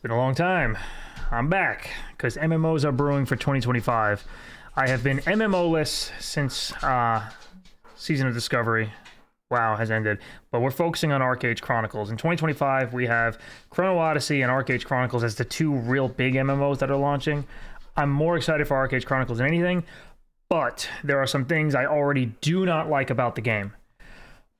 It's been a long time. I'm back because MMOs are brewing for 2025. I have been MMO-less since Season of Discovery. WoW has ended, but we're focusing on ArcheAge Chronicles. In 2025, we have Chrono Odyssey and ArcheAge Chronicles as the two real big MMOs that are launching. I'm more excited for ArcheAge Chronicles than anything, but there are some things I already do not like about the game.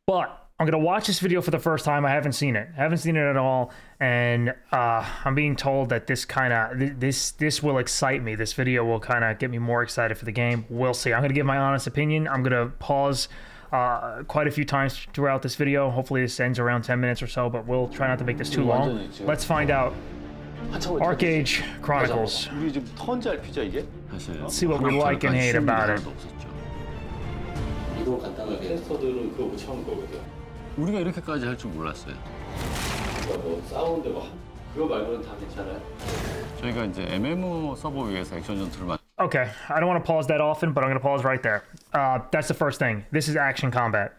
But I'm going to watch this video for the first time. I haven't seen it. At all, and I'm being told that this will excite me. This video will kind of get me more excited for the game. We'll see. I'm going to give my honest opinion. I'm going to pause quite a few times throughout this video. Hopefully this ends around 10 minutes or so, but we'll try not to make this too long. Let's find out. ArcheAge Chronicles. Let's see what we like and hate about it. 우리가 이렇게까지 할 줄 몰랐어요. 뭐 사운드 그거 말고는 다 괜찮아요. 저희가 이제 MMO 서버 위에서 액션 전투를 Okay, I don't want to pause that often, but I'm going to pause right there. That's the first thing. This is action combat.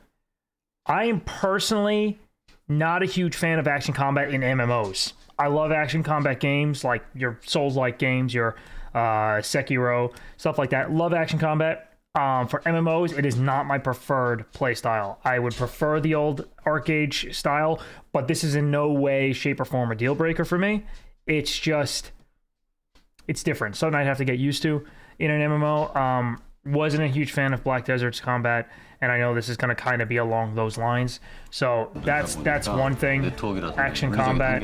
I am personally not a huge fan of action combat in MMOs. I love action combat games, like your Souls-like games, your Sekiro, stuff like that. Love action combat. For MMOs, it is not my preferred playstyle. I would prefer the old ArcheAge style, but this is in no way, shape, or form a deal breaker for me. It's just, it's different. Something I'd have to get used to in an MMO. Wasn't a huge fan of Black Desert's combat, and I know this is going to kind of be along those lines. So that's one thing. Action combat,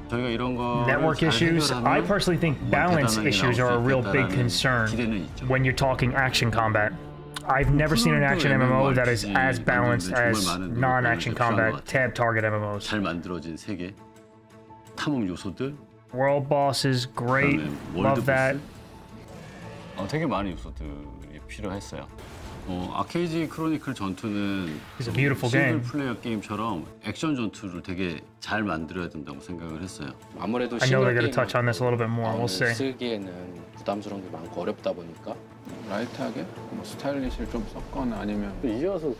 network issues. I personally think balance issues are a real big concern when you're talking action combat. I've never seen an action MMO that is as balanced as non-action combat tab target MMOs. 잘 만들어진 세계, 탐험 요소들, world bosses, great. Love that. 되게 많은 요소들이 필요했어요. 아케이지 크로니클 전투는 It's a beautiful 싱글 game. 플레이어 게임처럼 액션 전투를 되게 잘 만들어야 된다고 생각을 했어요. 아무래도 I know they're 싱글 going to touch on this a little bit more. We'll see. 쓰기에는 부담스러운 게 많고 어렵다 보니까 라이트하게 뭐 스타일리시를 좀 섞거나 아니면 이제 와서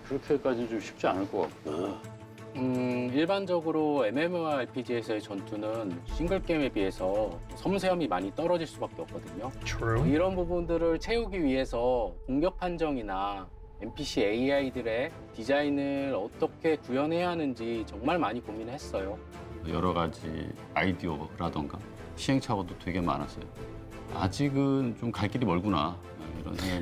그렇게까지 좀 쉽지 않을 것 같고. 일반적으로 MMORPG에서의 전투는 싱글 게임에 비해서 섬세함이 많이 떨어질 수밖에 없거든요. True. 이런 부분들을 채우기 위해서 공격 판정이나 NPC AI들의 디자인을 어떻게 구현해야 하는지 정말 많이 고민했어요. 여러 가지 아이디어라던가 시행착오도 되게 많았어요. 아직은 좀 갈 길이 멀구나.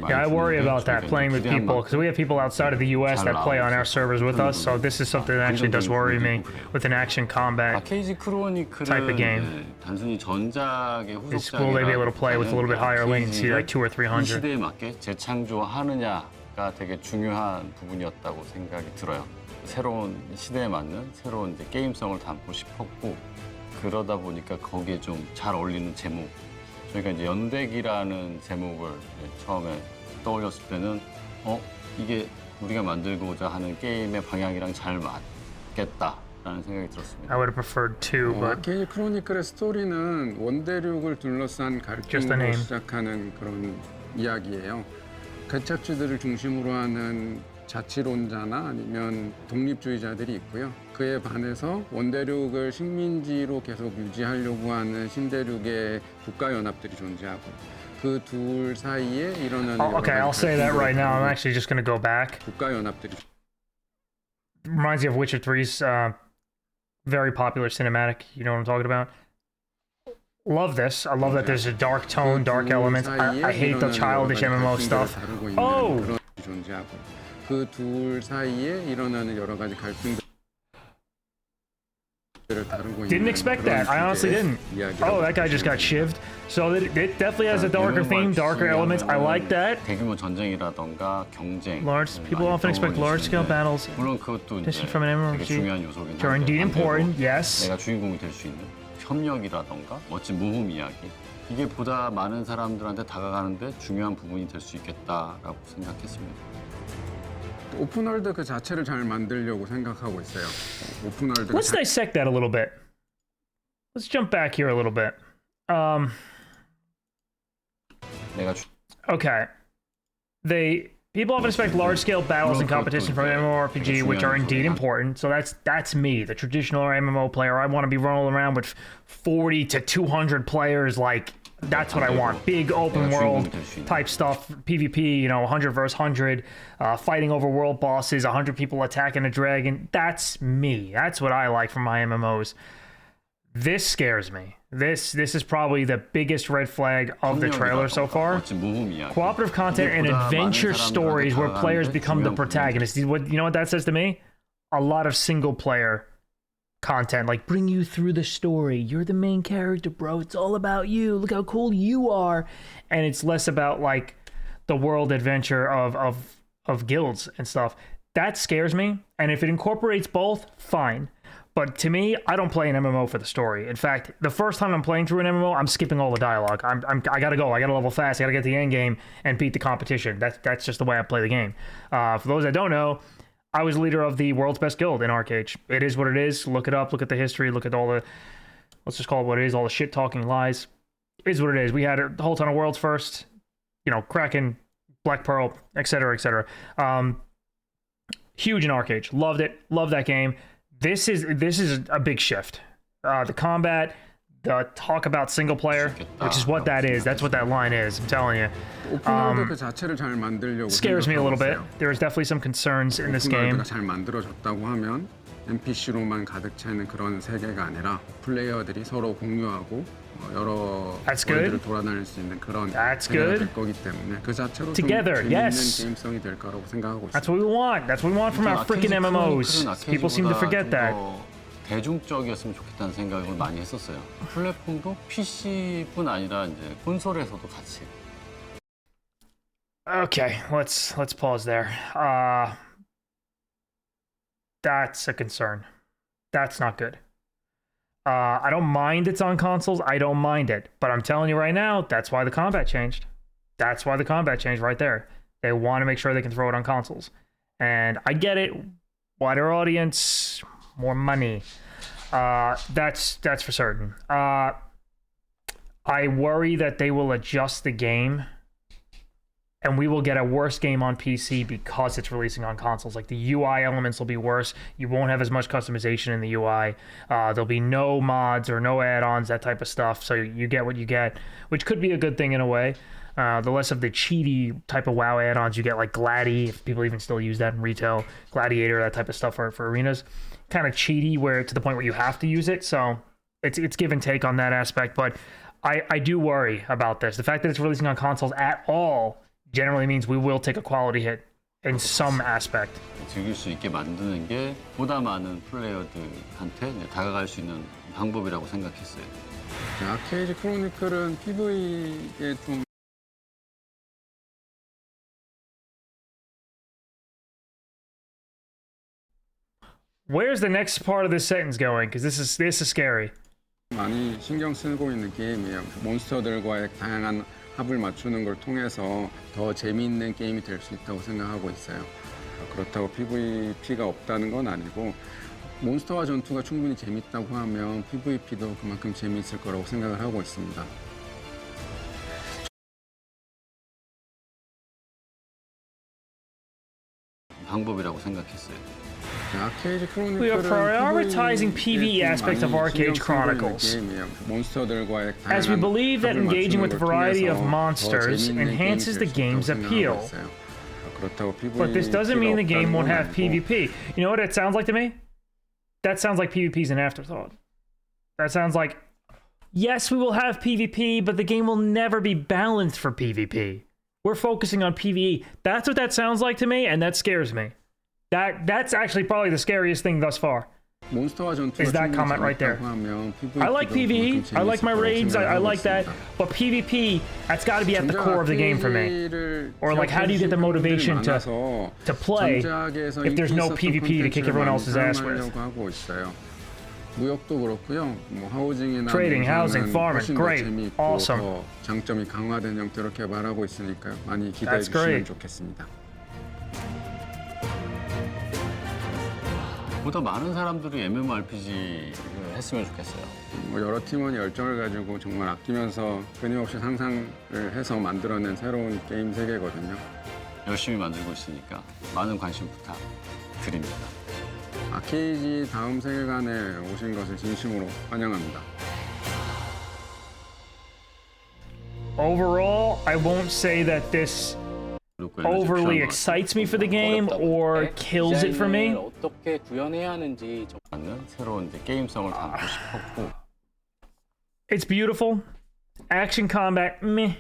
Yeah, I worry about that playing with people because we have people outside of the US that play on our servers with us, so this is something that actually does worry me with an action combat 아케이지 크로니클은 type of game. 단순히 전작의 후속작이라 Will they be able to play with a little bit higher latency, like 200 or 300? 이 시대에 맞게 재창조하느냐가 되게 중요한 부분이었다고 생각이 들어요. 새로운 시대에 맞는 새로운 이제 게임성을 담고 싶었고 그러다 보니까 거기에 좀 잘 어울리는 제목. 저희가 이제 연대기라는 제목을 처음에 떠올렸을 때는 이게 우리가 만들고자 하는 게임의 방향이랑 잘 맞겠다라는 생각이 들었습니다. I would have preferred two, but 아케이지 크로니클의 스토리는 원대륙을 둘러싼 갈등으로 시작하는 그런 이야기예요. 개척주들을 중심으로 하는 자치론자나 아니면 독립주의자들이 있고요. 그에 반해서 원대륙을 식민지로 계속 유지하려고 하는 신대륙의 국가연합들이 존재하고 그 둘 사이에 일어나는 okay, I'll say that right now. I'm actually just going to go back. 국가연합들이 Reminds me of Witcher 3's very popular cinematic. You know what I'm talking about? Love this. I love that there's a dark tone, dark elements. I hate the childish MMO stuff. Oh! 그둘 사이에 일어나는 여러 가지 갈등들을 다루고 있는 Didn't expect that. I honestly didn't. Oh, that guy just got shivved. So it definitely has a darker theme, darker elements. I like that. 대규모 전쟁이라던가 경쟁. People often expect large-scale battles. 물론 그것도 이제 from an 되게 MMORPG. 중요한 요소긴 Which are indeed important. Yes. 내가 주인공이 될 수 있는 협력이라던가 멋진 모험 이야기. 이게 보다 많은 사람들한테 다가가는데 중요한 부분이 될 수 있겠다라고 생각했습니다. 오픈월드 그 자체를 잘 만들려고 생각하고 있어요. 오픈월드. Let's dissect that a little bit. Let's jump back here a little bit. 내가 Okay. They People often expect large-scale battles and competition from MMORPG, which are indeed important. So that's me, the traditional MMO player. I want to be rolling around with 40 to 200 players. Like, that's what I want. Big open world type stuff. PvP, 100 versus 100, fighting over world bosses, 100 people attacking a dragon. That's me. That's what I like from my MMOs. This scares me. This is probably the biggest red flag of the trailer so far. Cooperative content and adventure stories where players become the protagonists. You know what that says to me? A lot of single player content, like bring you through the story. You're the main character, bro. It's all about you. Look how cool you are. And it's less about like the world adventure of guilds and stuff. That scares me. And if it incorporates both, fine. But to me, I don't play an MMO for the story. In fact, the first time I'm playing through an MMO, I'm skipping all the dialogue. I gotta go. I gotta level fast. I gotta get to the end game and beat the competition. That's just the way I play the game. For those that don't know, I was leader of the world's best guild in ArcheAge. It is what it is. Look it up. Look at the history. Look at all the, let's just call it what it is. All the shit talking lies. It is what it is. We had a whole ton of worlds first. Kraken, Black Pearl, etc., etc. Huge in ArcheAge. Loved it. Love that game. This is a big shift. The combat, the talk about single player, which is what that is. That's what that line is. I'm telling you. 오픈월드 그 자체를 잘 만들려고 Scares me a little bit. 생각하고 있어요. There's definitely some concerns in this game. 오픈월드가 잘 만들어졌다고 하면 NPC로만 가득 차 있는 그런 세계가 아니라 플레이어들이 서로 공유하고 여러 That's good. 월드를 돌아다닐 수 있는 그런 That's 세계가 good. 될 거기 때문에 그 자체로 Together, 좀 재밌는 yes. 게임성이 될 거라고 생각하고 That's 있어요. what we want. That's what we want from our freaking MMOs. People seem to forget that. 대중적이었으면 좋겠다는 생각을 많이 했었어요. 플랫폼도 PC뿐 아니라 이제 콘솔에서도 같이. Okay, let's pause there. That's a concern. That's not good. I don't mind it's on consoles. I don't mind it. But I'm telling you right now, that's why the combat changed. That's why the combat changed right there. They want to make sure they can throw it on consoles. And I get it. Wider audience, more money. That's for certain. I worry that they will adjust the game and we will get a worse game on PC because it's releasing on consoles. Like the UI elements will be worse. You won't have as much customization in the UI. There'll be no mods or no add-ons, that type of stuff. So you get what you get, which could be a good thing in a way. The less of the cheaty type of WoW add-ons you get, like Gladi, if people even still use that in retail, Gladiator, that type of stuff for arenas. Kind of cheaty, where to the point where you have to use it. So it's give and take on that aspect. But I do worry about this. The fact that it's releasing on consoles at all generally means we will take a quality hit in some aspect. 즐길 수 있게 만드는 게 보다 많은 플레이어들한테 이제 다가갈 수 있는 방법이라고 생각했어요. 아케이지 크로니클은 PV에 좀 Where's the next part of this sentence going? Because this is scary. 많이 신경 쓰고 있는 게임이에요. 몬스터들과의 다양한 합을 맞추는 걸 통해서 더 재미있는 게임이 될 수 있다고 생각하고 있어요. 그렇다고 PVP가 없다는 건 아니고 몬스터와 전투가 충분히 재밌다고 하면 PVP도 그만큼 재미있을 거라고 생각을 하고 있습니다. 방법이라고 생각했어요. We are prioritizing PvE aspects of ArcheAge Chronicles, as we believe that engaging with a variety of monsters enhances the game's appeal. But this doesn't mean the game won't have PvP. You know what it sounds like to me? That sounds like PvP's an afterthought. That sounds like, yes, we will have PvP, but the game will never be balanced for PvP. We're focusing on PvE. That's what that sounds like to me, and that scares me. That's actually probably the scariest thing thus far. Is that comment right there. I like PvE, I like my raids, I like that, but PvP, that's got to be at the core of the game for me. Or like, how do you get the motivation to play if there's no PvP to kick everyone else's ass with? Trading, housing, farming, great, awesome. 장점이 강화된 형태로 개발하고 있으니까 많이 기대해 That's 주시면 great. 좋겠습니다. 보다 많은 사람들이 MMORPG를 했으면 좋겠어요. 여러 팀원이 열정을 가지고 정말 아끼면서 끊임없이 상상을 해서 만들어낸 새로운 게임 세계거든요. 열심히 만들고 있으니까 많은 관심 부탁드립니다. 아케이지 다음 세계관에 오신 것을 진심으로 환영합니다. Overall, I won't say that this overly excites me for the game or kills it for me. 디자인을 어떻게 구현해야 하는지 맞는 새로운 이제 게임성을 담고 싶었고 It's beautiful. Action combat, meh.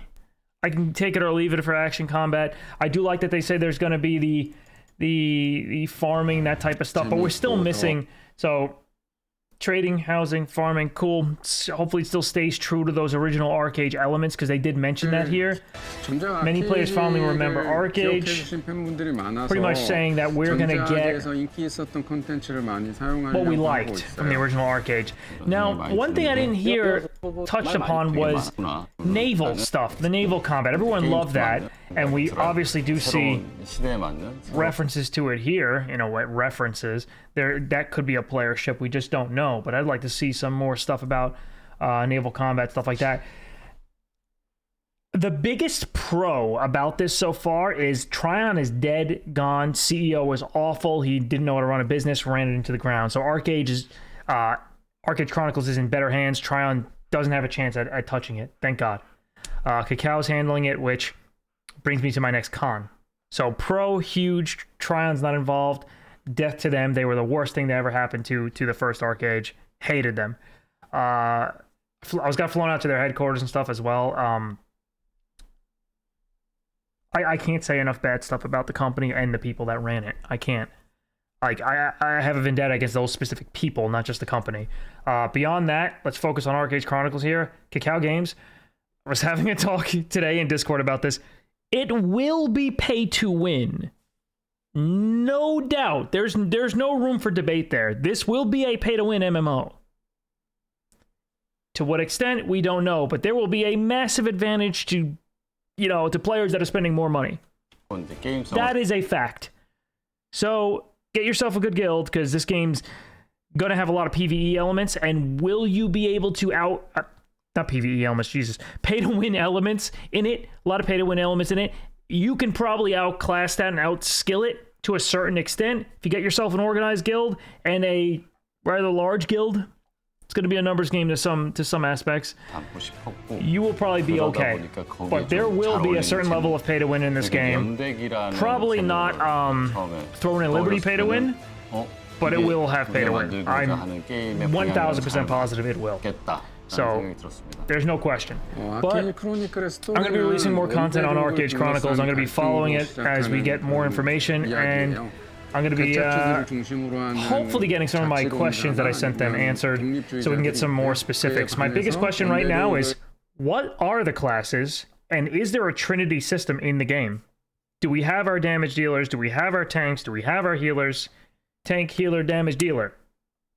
I can take it or leave it for action combat. I do like that they say there's going to be the farming, that type of stuff, but we're still missing. So trading, housing, farming, cool. Hopefully it still stays true to those original ArcheAge elements because they did mention that here. Many players finally remember ArcheAge. Pretty much saying that we're going to get what we liked from the original ArcheAge. Now, one thing I didn't hear touched upon was naval stuff, the naval combat. Everyone loved that, and we obviously do see references to it here. You know what references? That could be a player ship. We just don't know. But I'd like to see some more stuff about naval combat, stuff like that. The biggest pro about this so far is Tryon is dead, gone. CEO was awful. He didn't know how to run a business, ran it into the ground. So ArcheAge Chronicles is in better hands. Tryon doesn't have a chance at touching it. Thank God. Cacao's handling it, which brings me to my next con. So pro, huge. Tryon's not involved. Death to them. They were the worst thing that ever happened to the first ArcheAge. Hated them. I got flown out to their headquarters and stuff as well. I can't say enough bad stuff about the company and the people that ran it. I can't. Like, I have a vendetta against those specific people, not just the company. Beyond that, let's focus on ArcheAge Chronicles here. Cacao Games. I was having a talk today in Discord about this. It will be pay to win. No doubt. There's no room for debate there. This will be a pay-to-win MMO. To what extent, we don't know, but there will be a massive advantage to players that are spending more money. That is a fact. So get yourself a good guild, because this game's going to have a lot of PvE elements, and will you be able to not PvE elements, Jesus, pay-to-win elements in it? A lot of pay-to-win elements in it. You can probably outclass that and outskill it to a certain extent. If you get yourself an organized guild and a rather large guild, it's going to be a numbers game to some aspects. You will probably be okay. But there will be a certain level of pay to win in this game. Probably not Throne and Liberty pay to win, but it will have pay to win. I'm 1000% positive it will. So there's no question. But I'm going to be releasing more content on ArcheAge Chronicles. I'm going to be following it as we get more information, and I'm going to be hopefully getting some of my questions that I sent them answered so we can get some more specifics. My biggest question right now is, what are the classes, and is there a trinity system in the game? Do we have our damage dealers? Do we have our tanks? Do we have our healers? Tank, healer, damage dealer.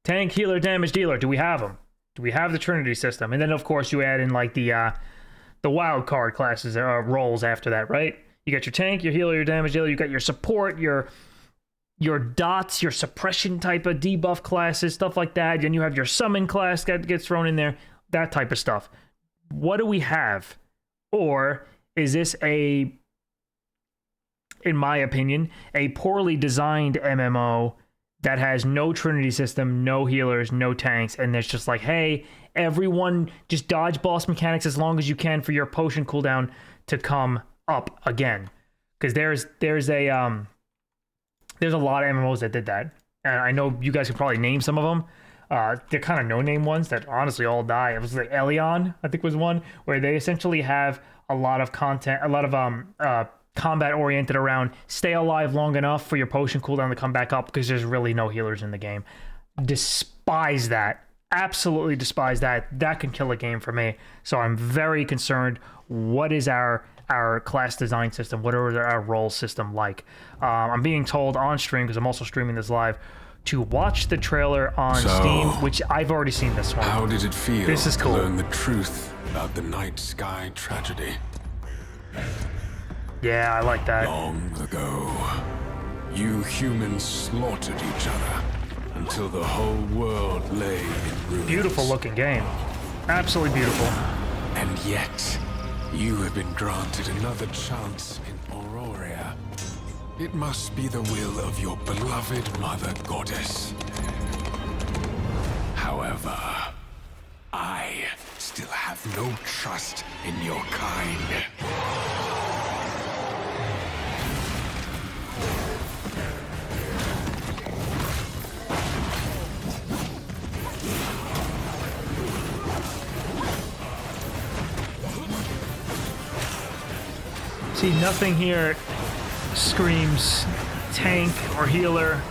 Tank, healer, damage dealer. Do we have them? Do we have the trinity system? And then, of course, you add in like the wild card classes, roles after that, right? You got your tank, your healer, your damage dealer. You got your support, your dots, your suppression type of debuff classes, stuff like that. Then you have your summon class that gets thrown in there, that type of stuff. What do we have? Or is this in my opinion, a poorly designed MMO that has no trinity system, no healers, no tanks, and it's just like, hey, everyone just dodge boss mechanics as long as you can for your potion cooldown to come up again? Because there's a lot of MMOs that did that, and I know you guys can probably name some of them. They're kind of no-name ones that honestly all die. It was like Elion, I think, was one where they essentially have a lot of content, a lot of combat oriented around stay alive long enough for your potion cooldown to come back up, because there's really no healers in the game. Despise that. Absolutely despise that. That can kill a game for me. So I'm very concerned. What is our class design system? What are our role system like? I'm being told on stream, because I'm also streaming this live, to watch the trailer on Steam, which I've already seen this one. How did it feel this is cool. to learn the truth about the night sky tragedy? Yeah, I like that. Long ago, you humans slaughtered each other until the whole world lay in ruins. Beautiful looking game. Absolutely beautiful. And yet, you have been granted another chance in Aurora. It must be the will of your beloved mother goddess. However, I still have no trust in your kind. See, nothing here screams tank or healer.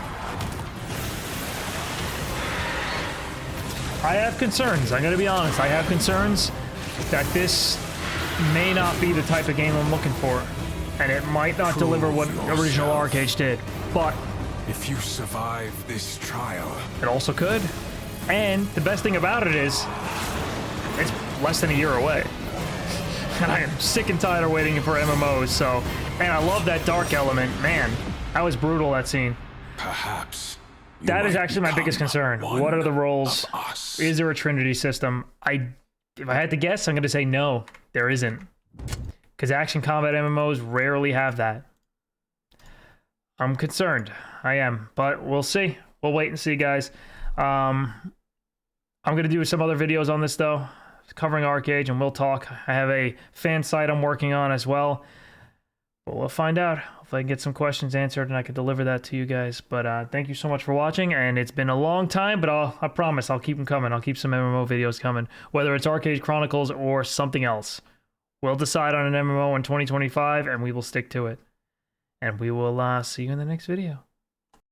I have concerns. I'm going to be honest. I have concerns that this may not be the type of game I'm looking for. And it might not deliver what original ArcheAge did. But if you survive this trial, it also could. And the best thing about it is, it's less than a year away. And I am sick and tired of waiting for MMOs, so... And I love that dark element. Man, that was brutal, that scene. perhaps That is actually my biggest concern. What are the roles? Is there a Trinity system? If I had to guess, I'm going to say no, there isn't. Because action combat MMOs rarely have that. I'm concerned. I am. But we'll see. We'll wait and see, guys. I'm going to do some other videos on this, though, covering ArcheAge, and we'll talk. I have a fan site I'm working on as well. But we'll find out if I can get some questions answered and I can deliver that to you guys. But thank you so much for watching, and it's been a long time, but I promise I'll keep them coming. I'll keep some MMO videos coming, whether it's ArcheAge Chronicles or something else. We'll decide on an MMO in 2025, and we will stick to it. And we will see you in the next video.